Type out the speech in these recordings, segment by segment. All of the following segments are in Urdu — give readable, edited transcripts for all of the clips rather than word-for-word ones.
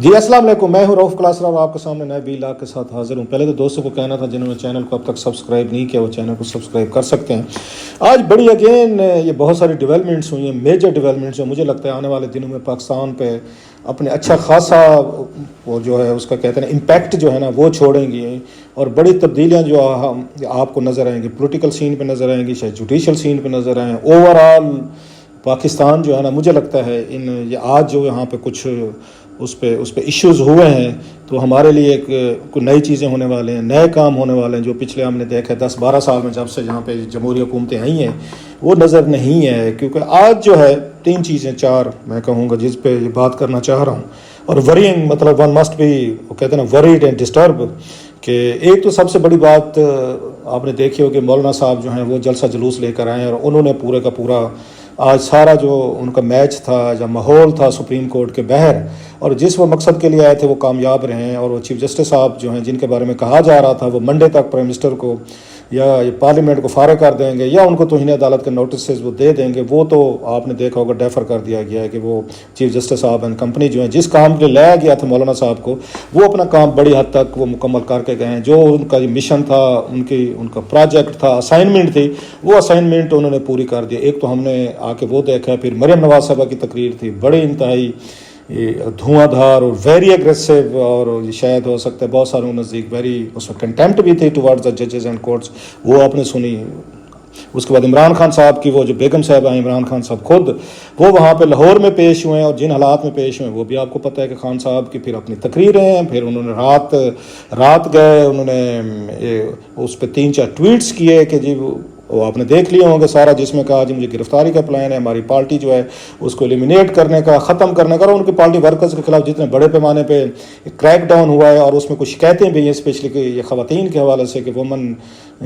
جی السلام علیکم، میں ہوں رؤف کلاسرا اور آپ کے سامنے نئے ویلاگ کے ساتھ حاضر ہوں۔ پہلے تو دوستوں کو کہنا تھا جنہوں نے چینل کو اب تک سبسکرائب نہیں کیا وہ چینل کو سبسکرائب کر سکتے ہیں۔ آج بڑی اگین یہ بہت ساری ڈیولپمنٹس ہوئی ہیں، میجر ڈیولپمنٹس جو مجھے لگتا ہے آنے والے دنوں میں پاکستان پہ اپنے اچھا خاصا وہ جو ہے اس کا کہتے ہیں امپیکٹ جو ہے نا وہ چھوڑیں گی، اور بڑی تبدیلیاں جو آپ کو نظر آئیں گی، پولیٹیکل سین پہ نظر آئیں گی، شاید جوڈیشل سین پہ نظر آئیں۔ اوور آل پاکستان جو ہے نا مجھے لگتا ہے یہ آج جو یہاں پہ کچھ اس پہ ایشوز ہوئے ہیں تو ہمارے لیے کوئی نئی چیزیں ہونے والے ہیں، نئے کام ہونے والے ہیں جو پچھلے ہم نے دیکھا ہے 10-12 سال میں جب سے یہاں پہ جمہوری حکومتیں آئی ہیں وہ نظر نہیں ہے۔ کیونکہ آج جو ہے 3 چیزیں 4 میں کہوں گا جس پہ یہ بات کرنا چاہ رہا ہوں، اور ورینگ مطلب ون مسٹ بی وہ کہتے ہیں نا وریڈ اینڈ ڈسٹرب، کہ ایک تو سب سے بڑی بات آپ نے دیکھی ہو کہ مولانا صاحب جو ہیں وہ جلسہ جلوس لے کر آئے اور انہوں نے پورے کا پورا آج سارا جو ان کا میچ تھا یا ماحول تھا سپریم کورٹ کے باہر، اور جس وہ مقصد کے لیے آئے تھے وہ کامیاب رہے ہیں، اور وہ چیف جسٹس صاحب جو ہیں جن کے بارے میں کہا جا رہا تھا وہ منڈے تک پرائم منسٹر کو یا پارلیمنٹ کو فارغ کر دیں گے یا ان کو توہین عدالت کے نوٹسز وہ دے دیں گے، وہ تو آپ نے دیکھا ہوگا ڈیفر کر دیا گیا ہے کہ وہ چیف جسٹس صاحب اینڈ کمپنی جو ہیں جس کام کے لیے لایا گیا تھا مولانا صاحب کو وہ اپنا کام بڑی حد تک وہ مکمل کر کے گئے ہیں۔ جو ان کا مشن تھا، ان کا پروجیکٹ تھا، اسائنمنٹ تھی، وہ اسائنمنٹ انہوں نے پوری کر دیا۔ ایک تو ہم نے آ کے وہ دیکھا، پھر مریم نواز صاحبہ کی تقریر تھی بڑی انتہائی دھواں دھار اور ویری ایگریسو، اور شاید ہو سکتا ہے بہت ساروں نزدیک ویری اس میں کنٹمپٹ بھی تھی ٹوارڈز دا ججز اینڈ کورٹس، وہ آپ نے سنی۔ اس کے بعد عمران خان صاحب کی وہ جو بیگم صاحبہ ہیں، عمران خان صاحب خود وہ وہاں پہ لاہور میں پیش ہوئے ہیں، اور جن حالات میں پیش ہوئے ہیں وہ بھی آپ کو پتہ ہے کہ خان صاحب کی پھر اپنی تقریریں ہیں، پھر انہوں نے رات گئے، انہوں نے اس پہ 3-4 ٹویٹس کیے کہ جی وہ آپ نے دیکھ لیے ہوں گے سارا، جس میں کہا جی مجھے گرفتاری کا پلان ہے، ہماری پارٹی جو ہے اس کو ایلیمینیٹ کرنے کا، ختم کرنے کا، اور ان کی پارٹی ورکرز کے خلاف جتنے بڑے پیمانے پہ کریک ڈاؤن ہوا ہے، اور اس میں کچھ شکایتیں بھی ہیں اسپیشلی کہ یہ خواتین کے حوالے سے کہ وومن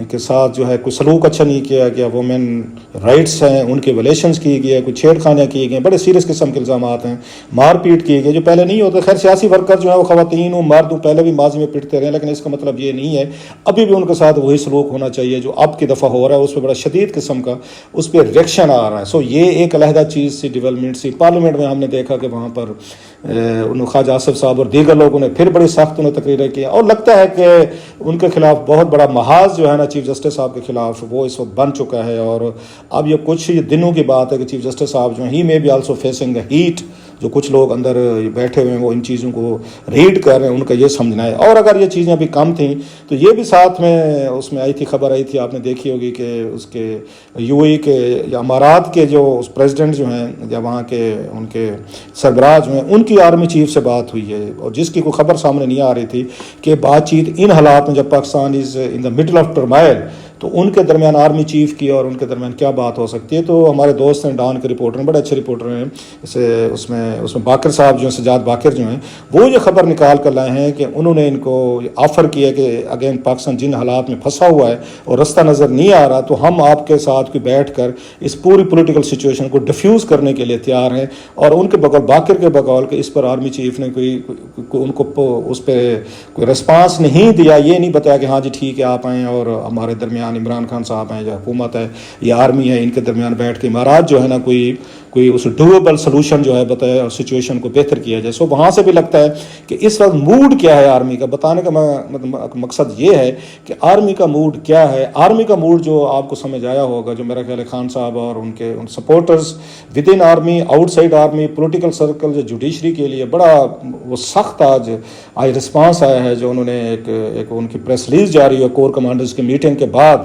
کے ساتھ جو ہے کوئی سلوک اچھا نہیں کیا گیا، وومن رائٹس ہیں ان کے ویلیشنز کی گئی ہے، کچھ چھیڑ خانیاں کی گئی، بڑے سیریس قسم کے الزامات ہیں، مار پیٹ کی گئی جو پہلے نہیں ہوتا۔ خیر سیاسی ورکر جو ہے وہ خواتین ہوں مرد ہوں پہلے بھی ماضی میں پٹتے رہے، لیکن اس کا مطلب یہ نہیں ہے ابھی بھی ان کے ساتھ وہی سلوک ہونا چاہیے جو اب کی دفعہ ہو رہا ہے، اس پہ بڑا شدید قسم کا اس پہ ریئیکشن آ رہا ہے۔ سو یہ ایک علیحدہ چیز سی ڈیولپمنٹ سی۔ پارلیمنٹ میں ہم نے دیکھا کہ وہاں پر خواجہ آصف صاحب اور دیگر لوگوں نے پھر بڑی سخت انہیں تقریریں کی، اور لگتا ہے کہ ان کے خلاف بہت بڑا محاذ جو ہے نا چیف جسٹس صاحب کے خلاف وہ اس وقت بن چکا ہے، اور اب یہ کچھ دنوں کی بات ہے کہ چیف جسٹس صاحب جو ہیں ہی میں بھی آلسو فیسنگ اے ہیٹ، جو کچھ لوگ اندر بیٹھے ہوئے ہیں وہ ان چیزوں کو ریڈ کر رہے ہیں، ان کا یہ سمجھنا ہے۔ اور اگر یہ چیزیں ابھی کم تھیں تو یہ بھی ساتھ میں اس میں آئی تھی، خبر آئی تھی آپ نے دیکھی ہوگی کہ اس کے یو اے کے یا امارات کے جو پریزیڈنٹ جو ہیں یا وہاں کے ان کے سربراہ جو ہیں ان کی آرمی چیف سے بات ہوئی ہے، اور جس کی کوئی خبر سامنے نہیں آ رہی تھی کہ بات چیت ان حالات میں جب پاکستان از ان دا مڈل آف ٹرمائل تو ان کے درمیان آرمی چیف کی اور ان کے درمیان کیا بات ہو سکتی ہے۔ تو ہمارے دوست ہیں ڈان کے رپورٹر ہیں، بڑے اچھے رپورٹر ہیں، اس میں باقر صاحب جو ہیں، سجاد باقر جو ہیں، وہ یہ خبر نکال کر لائے ہیں کہ انہوں نے ان کو آفر کیا کہ اگین پاکستان جن حالات میں پھنسا ہوا ہے اور رستہ نظر نہیں آ رہا تو ہم آپ کے ساتھ کوئی بیٹھ کر اس پوری پولیٹیکل سچویشن کو ڈیفیوز کرنے کے لیے تیار ہیں۔ اور ان کے بقول باقر کے بقول کہ اس پر آرمی چیف نے کوئی ان کو اس پہ کوئی رسپانس نہیں دیا، یہ نہیں بتایا کہ ہاں جی ٹھیک ہے آپ آئیں اور ہمارے درمیان عمران خان صاحب ہیں یا حکومت ہے یا آرمی ہے ان کے درمیان بیٹھ کے امارات جو ہے نا کوئی اس ڈویبل سلوشن جو ہے بتایا اور سچویشن کو بہتر کیا جائے۔ سو وہاں سے بھی لگتا ہے کہ اس وقت موڈ کیا ہے آرمی کا، بتانے کا مقصد یہ ہے کہ آرمی کا موڈ کیا ہے۔ آرمی کا موڈ جو آپ کو سمجھ آیا ہوگا، جو میرا خیال ہے خان صاحب اور ان کے supporters with in army, out side army, political circle جو جوڈیشری کے لیے بڑا وہ سخت آج رسپانس آیا ہے، جو انہوں نے ایک ان کی پریس ریلیز جاری ہے کور کمانڈرز کی میٹنگ کے بعد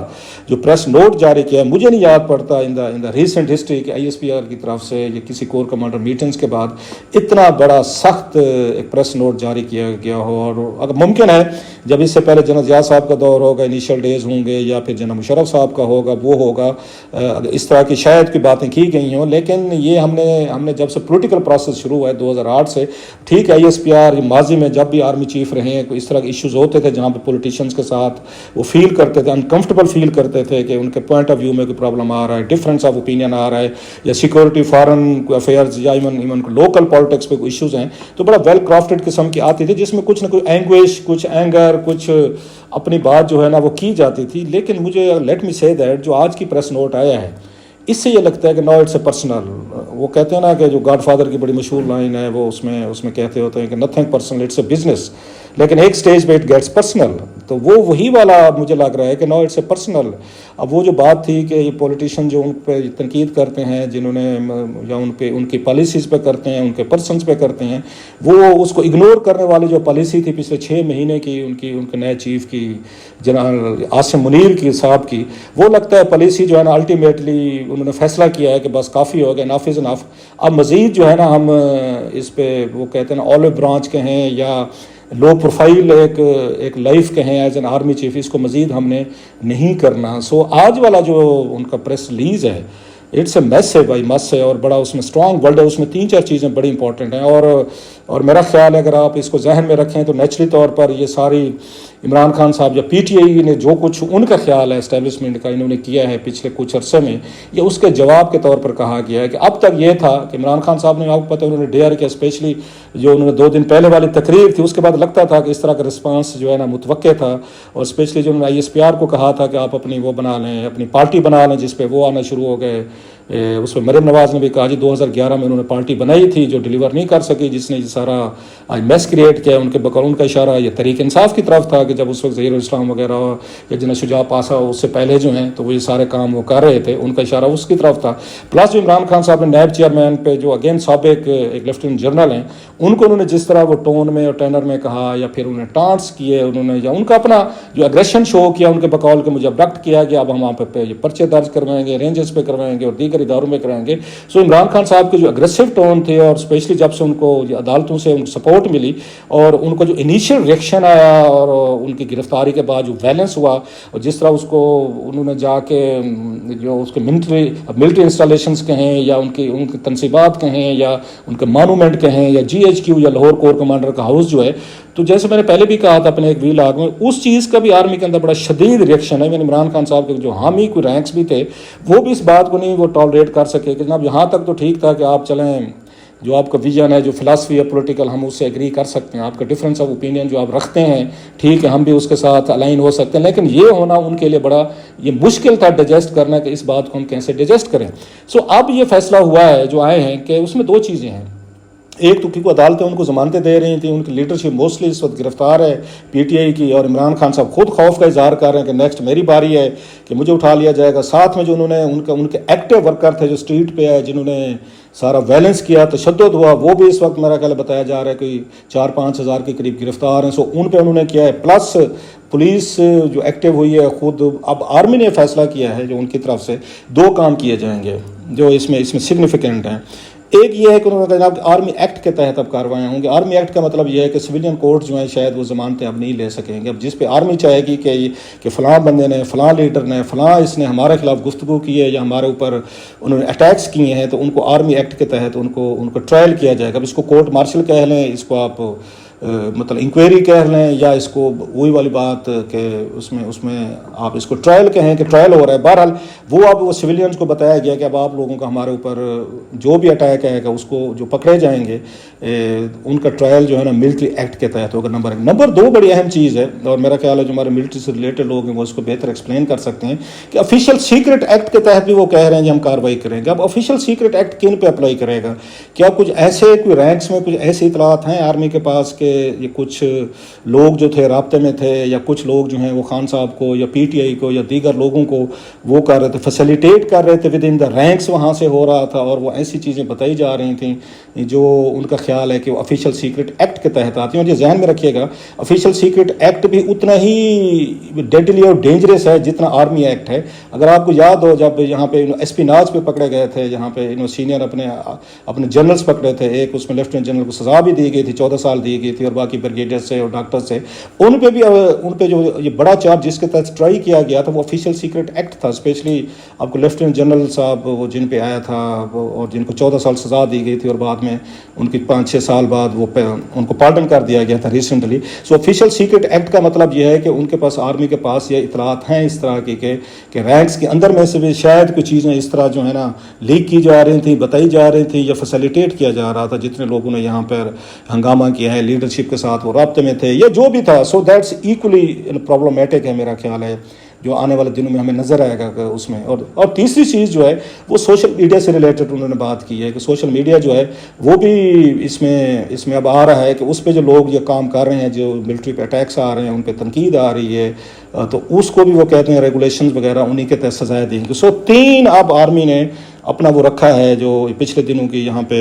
جو پریس نوٹ جاری کیا، مجھے نہیں یاد پڑتا ان دا ریسنٹ ہسٹری کہ آئی ایس پی آر کی طرف سے یا کسی کور کمانڈر میٹنگز کے بعد اتنا بڑا سخت ایک پریس نوٹ جاری کیا گیا ہو۔ اور اگر ممکن ہے جب اس سے پہلے جنرل ضیاء صاحب کا دور ہوگا، انیشیل ڈیز ہوں گے، یا پھر جنرل مشرف صاحب کا ہوگا، وہ ہوگا اس طرح کی شاید کی باتیں کی گئی ہوں، لیکن یہ ہم نے جب سے پولیٹیکل پروسیس شروع ہوا ہے 2008 سے، ٹھیک ہے آئی ایس پی آر ماضی میں جب بھی آرمی چیف رہے ہیں کوئی اس طرح کے ایشوز ہوتے تھے جہاں پہ پولیٹیشینز کے ساتھ وہ فیل کرتے تھے، انکمفرٹیبل فیل کرتے تھے کہ ان کے پوائنٹ آف ویو میں کوئی پرابلم آ رہا ہے، ڈفرینس آف اوپینین آ رہا ہے، یا سیکورٹی فارن افیئرز یا ایون لوکل پالیٹکس پہ کوئی ایشوز ہیں تو بڑا ویل کرافٹڈ قسم کی آتی تھی جس میں کچھ نہ کوئی اینگویش، کچھ اینگر، کچھ اپنی بات جو ہے نا وہ کی جاتی تھی۔ لیکن مجھے لیٹ می سے دیٹ جو آج کی پریس نوٹ آیا ہے اس سے یہ لگتا ہے کہ نو اٹس اے پرسنل. وہ کہتے ہیں نا کہ جو گاڈ فادر کی بڑی مشہور لائن ہے وہ اس میں کہتے ہوتے ہیں کہ nothing personal it's a business, لیکن ایک سٹیج پہ اٹ گیٹس پرسنل. تو وہ وہی والا مجھے لگ رہا ہے کہ نو اٹس اے پرسنل. اب وہ جو بات تھی کہ یہ پولیٹیشین جو ان پہ تنقید کرتے ہیں، جنہوں نے یا ان کی پالیسیز پہ کرتے ہیں، ان کے پرسنس پہ کرتے ہیں، وہ اس کو اگنور کرنے والی جو پالیسی تھی پچھلے 6 مہینے کی ان کے نئے چیف کی جناب عاصم منیر کی صاحب کی، وہ لگتا ہے پالیسی جو ہے نا الٹیمیٹلی انہوں نے فیصلہ کیا ہے کہ بس کافی ہو گیا، انف از انف. اب مزید جو ہے نا ہم اس پہ وہ کہتے ہیں نا اولو برانچ کہیں یا لو پروفائل ایک لائف کہیں ایز این آرمی چیف، اس کو مزید ہم نے نہیں کرنا. سو آج والا جو ان کا پریس ریلیز ہے اٹس اے میس ہے بھائی، مس ہے، اور بڑا اس میں اسٹرانگ ورڈ ہے. اس میں 3-4 چیزیں بڑی امپورٹنٹ ہیں، اور میرا خیال ہے اگر آپ اس کو ذہن میں رکھیں تو نیچرلی طور پر یہ ساری عمران خان صاحب یا پی ٹی آئی نے جو کچھ ان کا خیال ہے اسٹیبلشمنٹ کا انہوں نے کیا ہے پچھلے کچھ عرصے میں، یہ اس کے جواب کے طور پر کہا گیا ہے. کہ اب تک یہ تھا کہ عمران خان صاحب نے، آپ کو پتہ انہوں نے ڈیئر کیا، اسپیشلی جو انہوں نے 2 دن پہلے والی تقریر تھی اس کے بعد لگتا تھا کہ اس طرح کا رسپانس جو ہے نا متوقع تھا. اور اسپیشلی جو انہوں نے ISPR کو کہا تھا کہ آپ اپنی وہ بنا لیں، اپنی پارٹی بنا لیں، جس پہ وہ آنا شروع ہو گئے. اس پہ مریم نواز نے بھی کہا جی 2011 میں انہوں نے پارٹی بنائی تھی جو ڈیلیور نہیں کر سکی، جس نے یہ سارا آج میس کریٹ کیا. ان کے بقول ان کا اشارہ یہ تحریک انصاف کی طرف تھا کہ جب اس وقت ظہیر الاسلام وغیرہ یا جنہیں شجاع پاسا اس سے پہلے جو ہیں تو وہ یہ سارے کام وہ کر رہے تھے، ان کا اشارہ اس کی طرف تھا. پلس جو عمران خان صاحب نے نیب چیئرمین پہ جو اگین سابق ایک لیفٹیننٹ جنرل ہیں، ان کو انہوں نے جس طرح وہ ٹون میں اور ٹینر میں کہا یا پھر انہیں ٹانٹس کیے انہوں نے، یا ان کا اپنا جو اگریشن شو کیا ان کے بقول کے مجھے ابڈکٹ کیا گیا، اب ہم وہاں پہ یہ پرچے درج کروائیں گے، رینجز پہ کروائیں گے اور دیگر اداروں میں کروائیں گے. سو عمران خان صاحب کے جو اگریسو ٹون تھے، اور اسپیشلی جب سے ان کو عدالتوں سے ان کو سپورٹ ملی اور ان کو جو انیشیل ریئیکشن آیا اور ان کی گرفتاری کے بعد جو ویلنس ہوا، اور جس طرح اس کو انہوں نے جا کے جو اس کے ملٹری انسٹالیشنز کہیں یا ان کی تنصیبات کہیں یا ان کے مانومنٹ کہیں یا GHQ یا لاہور کور کمانڈر کا ہاؤس جو ہے، تو جیسے میں نے پہلے بھی کہا تھا اپنے ایک ویلاگ میں، اس چیز کا بھی آرمی کے اندر بڑا شدید ریئیکشن ہے. یعنی عمران خان صاحب کے جو حامی کوئی رینکس بھی تھے وہ بھی اس بات کو نہیں وہ ٹالریٹ کر سکے کہ جناب یہاں تک تو ٹھیک تھا کہ آپ چلیں، جو آپ کا ویژن ہے، جو فلاسفی ہے پولیٹیکل، ہم اس سے ایگری کر سکتے ہیں، آپ کا ڈفرینس آف اوپینین جو آپ رکھتے ہیں ٹھیک ہے، ہم بھی اس کے ساتھ الائن ہو سکتے ہیں، لیکن یہ ہونا ان کے لیے بڑا یہ مشکل تھا ڈائجسٹ کرنا کہ اس بات کو ہم کیسے ڈائجسٹ کریں. سو اب یہ فیصلہ ہوا ہے جو آئے ہیں کہ اس میں 2 چیزیں ہیں. ایک تو کیونکہ عدالتیں ان کو ضمانتیں دے رہی تھیں، ان کی لیڈرشپ موسٹلی اس وقت گرفتار ہے PTI کی، اور عمران خان صاحب خود خوف کا اظہار کر رہے ہیں کہ نیکسٹ میری باری ہے کہ مجھے اٹھا لیا جائے گا. ساتھ میں جو انہوں نے ان کے ایکٹیو ورکر تھے جو اسٹریٹ پہ ہے، جنہوں نے سارا ویلنس کیا، تشدد ہوا، وہ بھی اس وقت میرا خیال بتایا جا رہا ہے کہ 4-5 ہزار کے قریب گرفتار ہیں. سو ان پہ انہوں نے کیا ہے، پلس پولیس جو ایکٹیو ہوئی ہے خود. اب آرمی نے فیصلہ کیا ہے جو ان کی طرف سے 2 کام کیے جائیں گے جو اس میں سگنیفیکنٹ ہیں. ایک یہ ہے کہ انہوں نے کہا کہ آرمی ایکٹ کے تحت اب کارروائیاں ہوں گی. آرمی ایکٹ کا مطلب یہ ہے کہ سویلین کورٹ جو ہیں شاید وہ ضمانتیں اب نہیں لے سکیں گے. اب جس پہ آرمی چاہے گی کہ فلاں بندے نے، فلاں لیڈر نے، فلاں اس نے ہمارے خلاف گفتگو کی ہے یا ہمارے اوپر انہوں نے اٹیکس کیے ہیں، تو ان کو آرمی ایکٹ کے تحت ان کو ٹرائل کیا جائے گا. اب اس کو کورٹ مارشل کہہ لیں، اس کو آپ مطلب انکوائری کہہ لیں، یا اس کو وہی والی بات کہ اس میں آپ اس کو ٹرائل کہیں کہ ٹرائل ہو رہا ہے. بہرحال وہ سویلینز کو بتایا گیا کہ اب آپ لوگوں کا ہمارے اوپر جو بھی اٹیک آئے گا اس کو جو پکڑے جائیں گے ان کا ٹرائل جو ہے نا ملٹری ایکٹ کے تحت ہوگا. نمبر 2 بڑی اہم چیز ہے، اور میرا خیال ہے جو ہمارے ملٹری سے ریلیٹڈ لوگ ہیں وہ اس کو بہتر ایکسپلین کر سکتے ہیں کہ آفیشیل سیکرٹ ایکٹ کے تحت بھی وہ کہہ رہے ہیں کہ ہم کارروائی کریں گے. اب آفیشیل سیکرٹ ایکٹ کن پہ اپلائی کرے گا؟ کیا کچھ ایسے کوئی رینکس میں کچھ ایسی اطلاعات ہیں آرمی کے پاس کہ یہ کچھ لوگ جو تھے رابطے میں تھے، یا کچھ لوگ جو ہیں وہ خان صاحب کو یا PTI کو یا دیگر لوگوں کو وہ کر رہے تھے، فیسیلیٹیٹ کر رہے تھے ود ان دا رینکس، وہاں سے ہو رہا تھا، اور وہ ایسی چیزیں بتائی جا رہی تھیں جو ان کا خیال ہے کہ وہ آفیشیل سیکرٹ ایکٹ کے تحت آتی ہیں. اور یہ ذہن میں رکھیے گا آفیشیل سیکرٹ ایکٹ بھی اتنا ہی ڈیڈلی اور ڈینجرس ہے جتنا آرمی ایکٹ ہے. اگر آپ کو یاد ہو جب یہاں پہ SP ناز پہ پکڑے گئے تھے، یہاں پہ سینئر اپنے جنرلز پکڑے تھے، ایک اس میں لیفٹیننٹ جنرل کو سزا بھی دی گئی تھی، 14 سال دی گئی تھی، اور باقی بریگیڈیئر سے اور ڈاکٹر سے ان پہ جو یہ بڑا چارج جس کے تحت ٹرائی کیا گیا تھا وہ آفیشیل سیکرٹ ایکٹ تھا. اسپیشلی آپ کو لیفٹیننٹ جنرل صاحب وہ جن پہ آیا تھا اور جن کو 14 سال سزا دی گئی تھی، اور بعد میں ان کی 5-6 سال بعد ان کو پارڈن کر دیا گیا تھا ریسنٹلی. سو آفیشیل سیکرٹ ایکٹ کا مطلب یہ ہے کہ ان کے پاس، آرمی کے پاس یہ اطلاعات ہیں اس طرح کی کہ رینکس کے اندر میں سے بھی شاید کچھ چیزیں اس طرح جو ہے نا لیک کی جا رہی تھیں، بتائی جا رہی تھیں، یا فیسیلیٹیٹ کیا جا رہا تھا جتنے لوگوں نے یہاں پر ہنگامہ کیا ہے، لیڈرشپ کے ساتھ وہ رابطے میں تھے یا جو بھی تھا. سو دیٹس ایکولی پرابلمٹک ہے میرا خیال ہے. جو آنے والے دنوں میں ہمیں نظر آئے گا اس میں. اور تیسری چیز جو ہے وہ سوشل میڈیا سے ریلیٹڈ انہوں نے بات کی ہے کہ سوشل میڈیا جو ہے وہ بھی اس میں اب آ رہا ہے کہ اس پہ جو لوگ یہ کام کر رہے ہیں, جو ملٹری پہ اٹیکس آ رہے ہیں, ان پہ تنقید آ رہی ہے, تو اس کو بھی وہ کہتے ہیں ریگولیشنز وغیرہ انہی کے تحت سزائیں دیں گے. 3 اب آرمی نے اپنا وہ رکھا ہے جو پچھلے دنوں کی یہاں پہ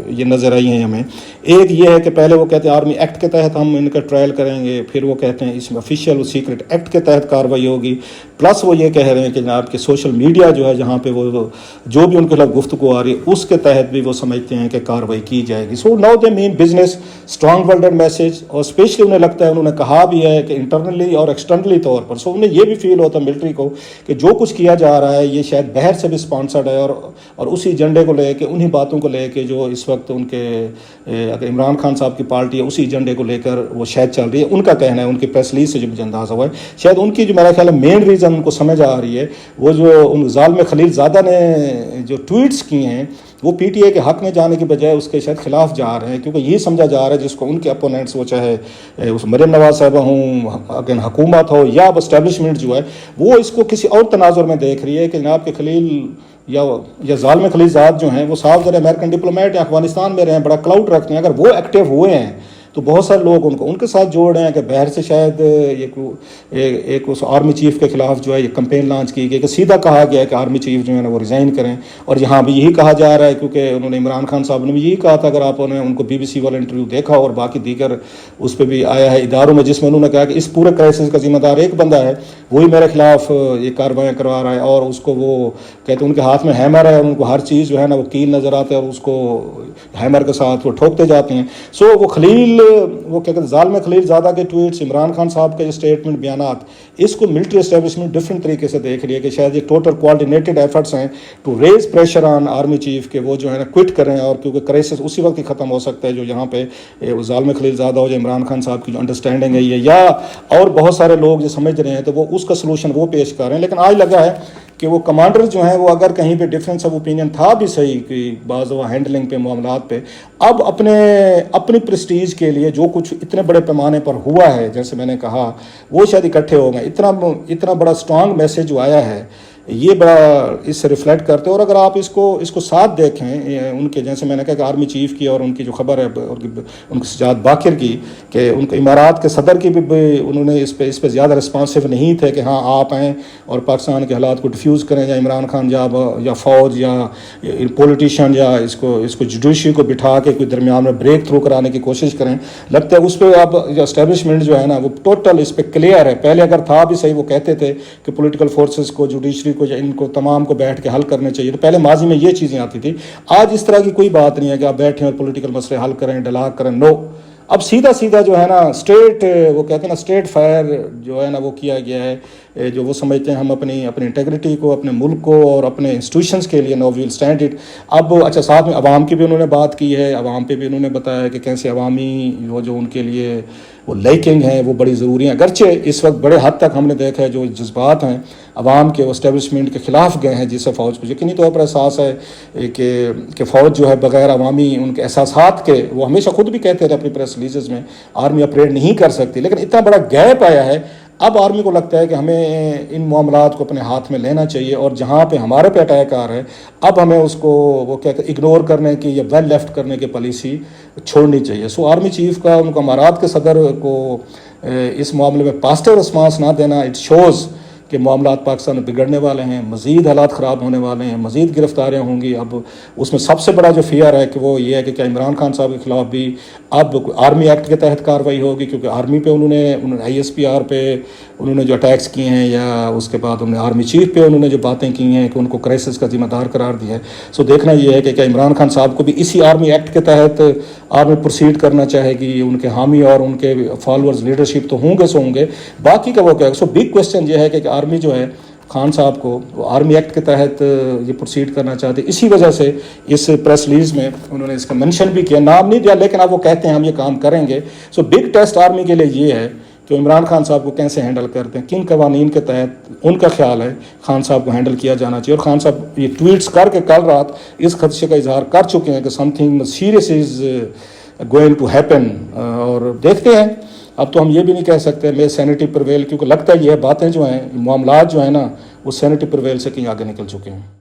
یہ نظر آئی ہیں ہمیں. ایک یہ ہے کہ پہلے وہ کہتے ہیں آرمی ایکٹ کے تحت ہم ان کا ٹرائل کریں گے, پھر وہ کہتے ہیں اس میں آفیشیل سیکرٹ ایکٹ کے تحت کارروائی ہوگی, پلس وہ یہ کہہ رہے ہیں کہ جناب کہ سوشل میڈیا جو ہے جہاں پہ وہ جو بھی ان کے خلاف گفتگو آ رہی ہے اس کے تحت بھی وہ سمجھتے ہیں کہ کارروائی کی جائے گی. So now they mean business strong world message, اور اسپیشلی انہیں لگتا ہے, انہوں نے کہا بھی ہے کہ انٹرنلی اور ایکسٹرنلی طور پر, سو انہیں یہ بھی فیل ہوتا ہے ملٹری کو کہ جو کچھ کیا جا رہا ہے یہ شاید باہر سے بھی اسپانسرڈ ہے, اور اسی ایجنڈے کو لے کے, انہی باتوں کو لے کے جو اس وقت ان کے اگر عمران خان صاحب کی پارٹی ہے اسی ایجنڈے کو لے کر وہ شاید چل رہی ہے. ان کا کہنا ہے, ان کی پریس ریلیز سے جو مجھے اندازہ ہوا ہے, شاید ان کی جو میرا خیال ہے مین ریزن ان کو سمجھ آ رہی ہے وہ جو ان ظالم خلیل زادہ نے جو ٹویٹس کیے ہیں وہ پی ٹی اے کے حق میں جانے کی بجائے اس کے شاید خلاف جا رہے ہیں, کیونکہ یہ سمجھا جا رہا ہے جس کو ان کے اپوننٹس, وہ چاہے اس مریم نواز صاحبہ ہوں, اگین حکومت ہو, یا اب اسٹیبلشمنٹ جو ہے وہ اس کو کسی اور تناظر میں دیکھ رہی ہے کہ جناب کے خلیل یا ظالم خلیل زاد جو ہیں وہ صاحب ذرا امریکن ڈپلومیٹ یا افغانستان میں رہے ہیں, بڑا کلاؤڈ رکھتے ہیں, اگر وہ ایکٹیو ہوئے ہیں تو بہت سارے لوگ ان کے ساتھ جوڑ رہے ہیں کہ باہر سے شاید ایک اس آرمی چیف کے خلاف جو ہے یہ کمپین لانچ کی گئی کہ سیدھا کہا گیا ہے کہ آرمی چیف جو ہے نا وہ ریزائن کریں, اور یہاں بھی یہی کہا جا رہا ہے کیونکہ انہوں نے عمران خان صاحب نے بھی یہی کہا تھا, اگر آپ نے ان کو بی بی سی والا انٹرویو دیکھا اور باقی دیگر اس پہ بھی آیا ہے اداروں میں, جس میں انہوں نے کہا کہ اس پورے کرائسس کا ذمہ دار ایک بندہ ہے, وہی میرے خلاف یہ کارروائیاں کروا رہا ہے, اور اس کو وہ کہتے ہیں ان کے ہاتھ میں ہیمر ہے اور ان کو ہر چیز جو ہے نا وہ کیل نظر آتا ہے اور اس کو ہیمر کے ساتھ وہ ٹھوکتے جاتے ہیں. سو وہ خلیل, وہ کہتے ہیں ظالم خلیل زادہ کے ٹویٹس, عمران خان صاحب کے اسٹیٹمنٹ, بیانات, اس کو ملٹری اسٹیبلشمنٹ ڈفرینٹ طریقے سے دیکھ رہی ہے کہ شاید یہ ٹوٹل کوآرڈینیٹڈ ایفرٹس ہیں to raise pressure on army chief کہ وہ جو ہے نا کوئٹ کریں, اور کیونکہ کرائسس اسی وقت ہی ختم ہو سکتا ہے جو یہاں پہ ظالم خلیل زادہ ہو, جو عمران خان صاحب کی جو انڈرسٹینڈنگ ہے یہ, یا اور بہت سارے لوگ جو سمجھ رہے ہیں تو وہ اس کا سلوشن وہ پیش کر رہے ہیں. لیکن آج لگا ہے کہ وہ کمانڈر جو ہیں وہ اگر کہیں پہ ڈفرینس آف اوپینین تھا بھی صحیح کہ بعض وہ ہینڈلنگ پہ, معاملات پہ, اب اپنی پریسٹیج کے لیے جو کچھ اتنے بڑے پیمانے پر ہوا ہے جیسے میں نے کہا وہ شاید اکٹھے ہو گئے. اتنا بڑا اسٹرانگ میسج جو آیا ہے یہ بڑا اس سے ریفلیکٹ کرتے, اور اگر آپ اس کو ساتھ دیکھیں ان کے, جیسے میں نے کہا کہ آرمی چیف کی اور ان کی جو خبر ہے ان کی سجاد باقر کی کہ ان کے امارات کے صدر کی بھی انہوں نے اس پہ زیادہ رسپانسو نہیں تھے کہ ہاں آپ آئیں اور پاکستان کے حالات کو ڈیفیوز کریں, یا عمران خان یا فوج یا پولیٹیشین یا اس کو جوڈیشری کو بٹھا کے کوئی درمیان میں بریک تھرو کرانے کی کوشش کریں. لگتا ہے اس پہ اب اسٹیبلشمنٹ جو ہے نا وہ ٹوٹل اس پہ کلیئر ہے. پہلے اگر تھا بھی صحیح, وہ کہتے تھے کہ پولیٹیکل فورسز کو, جوڈیشری کو, یا ان کو تمام کو بیٹھ کے حل کرنے چاہیے, تو پہلے ماضی میں یہ چیزیں آتی تھی. آج اس طرح کی کوئی بات نہیں ہے کہ آپ بیٹھیں اور پولیٹیکل مسئلے حل کریں, ڈلاک کریں, نو. اب سیدھا جو ہے نا اسٹریٹ, وہ کہتے ہیں نا اسٹریٹ فائر جو ہے نا وہ کیا گیا ہے, جو وہ سمجھتے ہیں ہم اپنی انٹیگریٹی کو, اپنے ملک کو اور اپنے انسٹیٹیوشنز کے لیے نو ویل اسٹینڈ اٹ. اب اچھا ساتھ میں عوام کی بھی انہوں نے بات کی ہے, عوام پہ بھی انہوں نے بتایا کہ کیسے عوامی وہ جو ان کے لیے وہ لائکنگ ہے وہ بڑی ضروری ہے. اگرچہ اس وقت بڑے حد تک ہم نے دیکھا ہے جو جذبات ہیں عوام کے وہ اسٹیبلشمنٹ کے خلاف گئے ہیں, جس سے فوج کو یقینی طور پر احساس ہے کہ فوج جو ہے بغیر عوامی ان کے احساسات کے, وہ ہمیشہ خود بھی کہتے رہے اپنی پریس ریلیزز میں, آرمی آپریٹ نہیں کر سکتی. لیکن اتنا بڑا گیپ آیا ہے, اب آرمی کو لگتا ہے کہ ہمیں ان معاملات کو اپنے ہاتھ میں لینا چاہیے, اور جہاں پہ ہمارے پہ اٹیک آ رہا ہے اب ہمیں اس کو وہ کہتے ہیں اگنور کرنے کی یا ویل لیفٹ کرنے کی پالیسی چھوڑنی چاہیے. سو آرمی چیف کا ان کو امارات کے صدر کو اس معاملے میں پازیٹیو رسپانس نہ دینا, اٹ شوز کہ معاملات پاکستان میں بگڑنے والے ہیں, مزید حالات خراب ہونے والے ہیں, مزید گرفتاریاں ہوں گی. اب اس میں سب سے بڑا جو فیئر ہے کہ وہ یہ ہے کہ کیا عمران خان صاحب کے خلاف بھی اب آرمی ایکٹ کے تحت کارروائی ہوگی, کیونکہ آرمی پہ انہوں نے آئی ایس پی آر پہ انہوں نے جو اٹیکس کیے ہیں, یا اس کے بعد انہوں نے آرمی چیف پہ انہوں نے جو باتیں کی ہیں کہ ان کو کرائسس کا ذمہ دار قرار دیا ہے. سو دیکھنا یہ ہے کہ کیا عمران خان صاحب کو بھی اسی آرمی ایکٹ کے تحت آرمی پروسیڈ کرنا چاہے گی. ان کے حامی اور ان کے فالوورز لیڈرشپ تو ہوں گے, باقی کا وہ کیا. سو بگ کوشچن یہ ہے کہ آرمی جو ہے خان صاحب کو وہ آرمی ایکٹ کے تحت یہ پروسیڈ کرنا چاہتے. اسی وجہ سے اس پریس ریلیز میں انہوں نے اس کا منشن بھی کیا, نام نہیں دیا, لیکن اب وہ کہتے ہیں ہم یہ کام کریں گے. سو بگ ٹیسٹ آرمی کے لیے یہ ہے کہ عمران خان صاحب کو کیسے ہینڈل کرتے ہیں, کن قوانین کے تحت ان کا خیال ہے خان صاحب کو ہینڈل کیا جانا چاہیے. اور خان صاحب یہ ٹویٹس کر کے کل رات اس خدشے کا اظہار کر چکے ہیں کہ something serious is going to happen, اور دیکھتے ہیں اب تو ہم یہ بھی نہیں کہہ سکتے میں سینیٹری پرویل، کیونکہ لگتا ہی ہے باتیں جو ہیں، معاملات جو ہیں نا، وہ سینیٹری پرویل سے کہیں آگے نکل چکے ہیں.